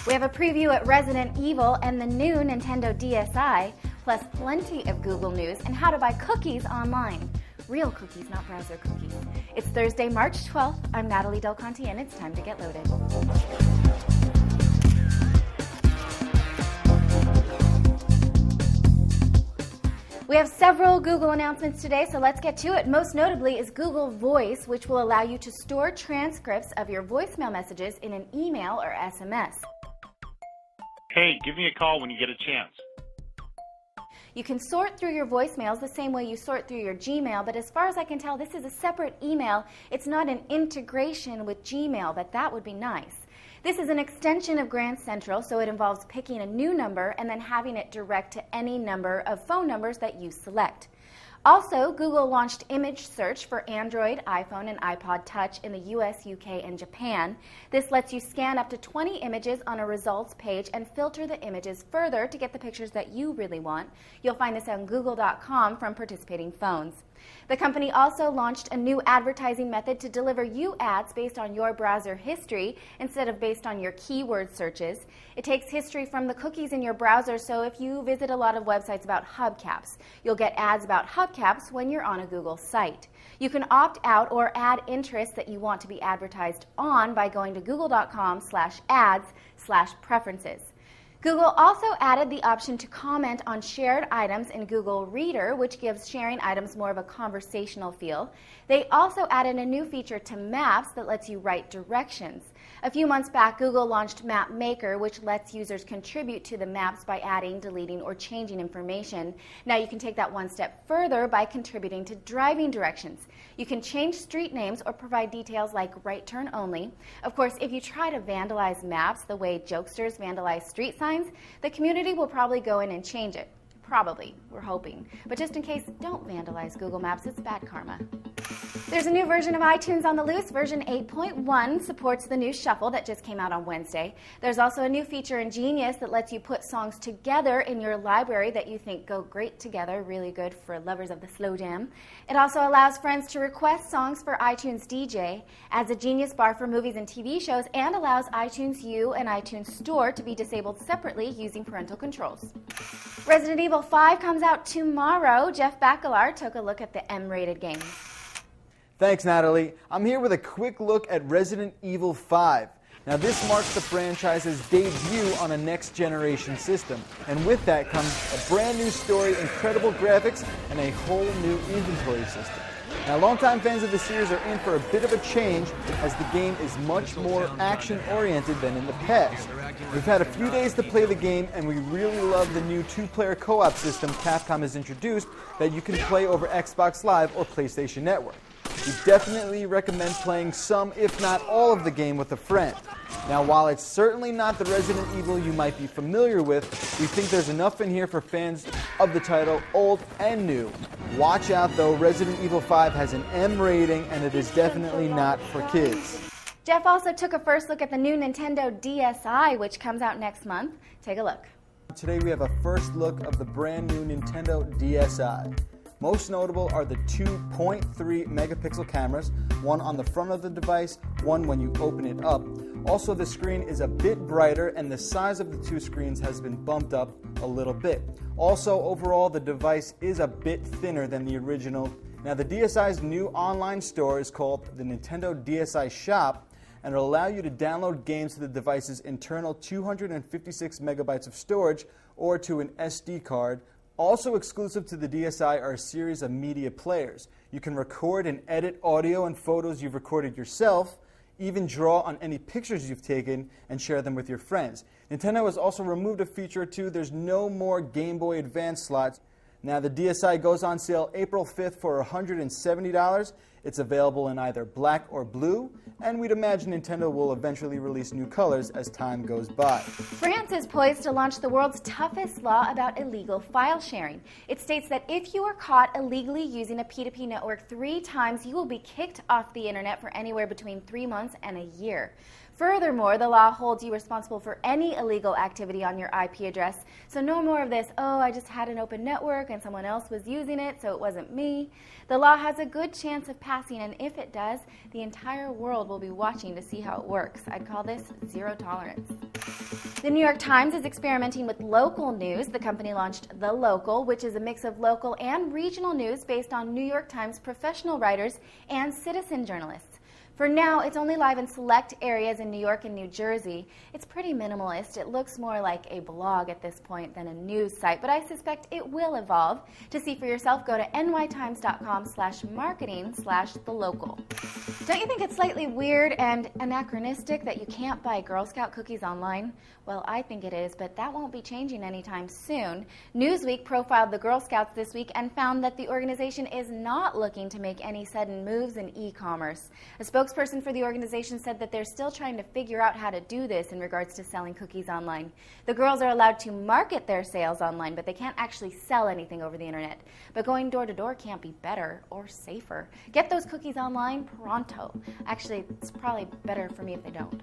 We have a preview at Resident Evil and the new Nintendo DSi, plus plenty of Google news and how to buy cookies online. Real cookies, not browser cookies. It's Thursday, March 12th. I'm Natalie Del Conte, and it's time to get loaded. We have several Google announcements today, so let's get to it. Most notably is Google Voice, which will allow you to store transcripts of your voicemail messages in an email or SMS. Hey, give me a call when you get a chance. You can sort through your voicemails the same way you sort through your Gmail, but as far as I can tell, this is a separate email. It's not an integration with Gmail, but that would be nice. This is an extension of Grand Central, so it involves picking a new number and then having it direct to any number of phone numbers that you select. Also, Google launched image search for Android, iPhone, and iPod Touch in the US, UK, and Japan. This lets you scan up to 20 images on a results page and filter the images further to get the pictures that you really want. You'll find this on google.com from participating phones. The company also launched a new advertising method to deliver you ads based on your browser history instead of based on your keyword searches. It takes history from the cookies in your browser, so if you visit a lot of websites about hubcaps, you'll get ads about hubcaps when you're on a Google site. You can opt out or add interests that you want to be advertised on by going to google.com/ads/preferences. Google also added the option to comment on shared items in Google Reader, which gives sharing items more of a conversational feel. They also added a new feature to Maps that lets you write directions. A few months back, Google launched Map Maker, which lets users contribute to the maps by adding, deleting, or changing information. Now you can take that one step further by contributing to driving directions. You can change street names or provide details like right turn only. Of course, if you try to vandalize maps the way jokesters vandalize street signs, the community will probably go in and change it. Probably, we're hoping. But just in case, don't vandalize Google Maps, it's bad karma. There's a new version of iTunes on the loose. Version 8.1 supports the new shuffle that just came out on Wednesday. There's also a new feature in Genius that lets you put songs together in your library that you think go great together, really good for lovers of the slow jam. It also allows friends to request songs for iTunes DJ, adds a Genius bar for movies and TV shows, and allows iTunes U and iTunes Store to be disabled separately using parental controls. Resident Evil 5 comes out tomorrow. Jeff Bakalar took a look at the M-rated game. Thanks, Natalie. I'm here with a quick look at Resident Evil 5. Now, this marks the franchise's debut on a next-generation system, and with that comes a brand new story, incredible graphics, and a whole new inventory system. Now, longtime fans of the series are in for a bit of a change, as the game is much more action-oriented than in the past. We've had a few days to play the game, and we really love the new two-player co-op system Capcom has introduced that you can play over Xbox Live or PlayStation Network. We definitely recommend playing some, if not all, of the game with a friend. Now, while it's certainly not the Resident Evil you might be familiar with, we think there's enough in here for fans of the title, old and new. Watch out, though. Resident Evil 5 has an M rating, and it is definitely not for kids. Jeff also took a first look at the new Nintendo DSi, which comes out next month. Take a look. Today we have a first look of the brand new Nintendo DSi. Most notable are the 2.3 megapixel cameras, one on the front of the device, one when you open it up. Also, the screen is a bit brighter, and the size of the two screens has been bumped up a little bit. Also, overall, the device is a bit thinner than the original. Now, the DSi's new online store is called the Nintendo DSi Shop, and it'll allow you to download games to the device's internal 256 megabytes of storage or to an SD card. Also exclusive to the DSi are a series of media players. You can record and edit audio and photos you've recorded yourself, even draw on any pictures you've taken and share them with your friends. Nintendo has also removed a feature or two. There's no more Game Boy Advance slots. Now, the DSi goes on sale April 5th for $170. It's available in either black or blue, and we'd imagine Nintendo will eventually release new colors as time goes by. France is poised to launch the world's toughest law about illegal file sharing. It states that if you are caught illegally using a P2P network 3 times, you will be kicked off the internet for anywhere between 3 months and a year. Furthermore, the law holds you responsible for any illegal activity on your IP address, so no more of this, oh, I just had an open network and someone else was using it, so it wasn't me. The law has a good chance of passing, and if it does, the entire world will be watching to see how it works. I'd call this zero tolerance. The New York Times is experimenting with local news. The company launched The Local, which is a mix of local and regional news based on New York Times professional writers and citizen journalists. For now, it's only live in select areas in New York and New Jersey. It's pretty minimalist. It looks more like a blog at this point than a news site, but I suspect it will evolve. To see for yourself, go to nytimes.com/marketing/thelocal. Don't you think it's slightly weird and anachronistic that you can't buy Girl Scout cookies online? Well, I think it is, but that won't be changing anytime soon. Newsweek profiled the Girl Scouts this week and found that the organization is not looking to make any sudden moves in e-commerce. A spokesperson for the organization said that they're still trying to figure out how to do this in regards to selling cookies online. The girls are allowed to market their sales online, but they can't actually sell anything over the internet. But going door to door can't be better or safer. Get those cookies online pronto. Actually, it's probably better for me if they don't.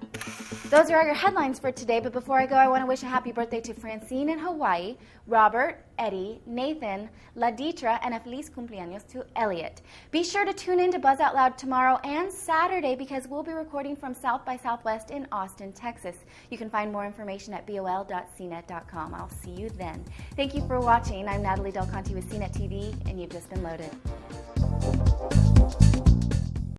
Those are all your headlines for today, but before I go, I want to wish a happy birthday to Francine in Hawaii, Robert, Eddie, Nathan, Laditra, and a feliz cumpleaños to Elliot. Be sure to tune in to Buzz Out Loud tomorrow and Saturday because we'll be recording from South by Southwest in Austin, Texas. You can find more information at bol.cnet.com. I'll see you then. Thank you for watching. I'm Natalie Del Conte with CNET TV, and you've just been loaded.